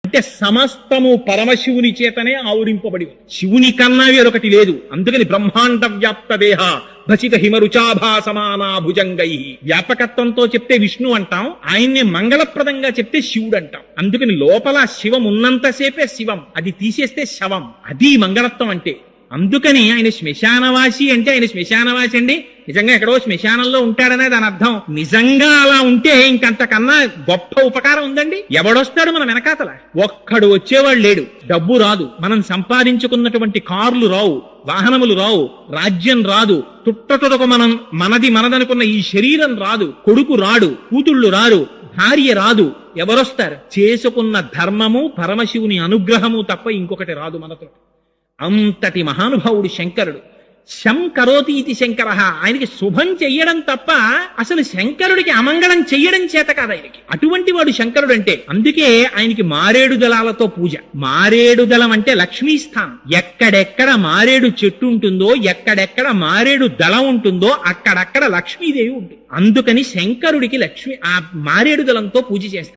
అంటే సమస్తము పరమశివుని చేతనే ఆవురింపబడి ఉంది. శివుని కన్నా వేరొకటి లేదు. అందుకని బ్రహ్మాండ వ్యాప్త దేహ భసిత హిమరుచాభా సమానా భుజంగై. వ్యాపకత్వంతో చెప్తే విష్ణు అంటాం, ఆయన్ని మంగళప్రదంగా చెప్తే శివుడు అంటాం. అందుకని లోపల శివం ఉన్నంతసేపే శివం, అది తీసేస్తే శవం. అది మంగళత్వం అంటే. అందుకని ఆయన శ్మశానవాసి అంటే ఆయన శ్మశానవాసి అండి నిజంగా ఎక్కడో శ్మశానంలో ఉంటాడనే దాని అర్థం. నిజంగా అలా ఉంటే ఇంకంతకన్నా గొప్ప ఉపకారం ఉందండి. ఎవడొస్తాడు మన వెనకాతల? ఒక్కడు వచ్చేవాడు లేడు. డబ్బు రాదు, మనం సంపాదించుకున్నటువంటి కార్లు రావు, వాహనములు రావు, రాజ్యం రాదు, తుట్టతుడకు మనం మనదనుకున్న ఈ శరీరం రాదు, కొడుకు రాడు, కూతుళ్ళు రారు, భార్య రాదు. ఎవరొస్తారు? చేసుకున్న ధర్మము పరమశివుని అనుగ్రహము తప్ప ఇంకొకటి రాదు మనతో. అంతటి మహానుభావుడు శంకరుడు. శంకరోతి ఇది శంకర. ఆయనకి శుభం చెయ్యడం తప్ప అసలు శంకరుడికి అమంగళం చెయ్యడం చేత కాదు ఆయనకి. అటువంటి వాడు శంకరుడు అంటే. అందుకే ఆయనకి మారేడు దళాలతో పూజ. మారేడు దళం అంటే లక్ష్మీస్థానం. ఎక్కడెక్కడ మారేడు చెట్టు ఉంటుందో, ఎక్కడెక్కడ మారేడు దళం ఉంటుందో అక్కడక్కడ లక్ష్మీదేవి ఉంటుంది. అందుకని శంకరుడికి ఆ మారేడు దళంతో పూజ చేస్తారు.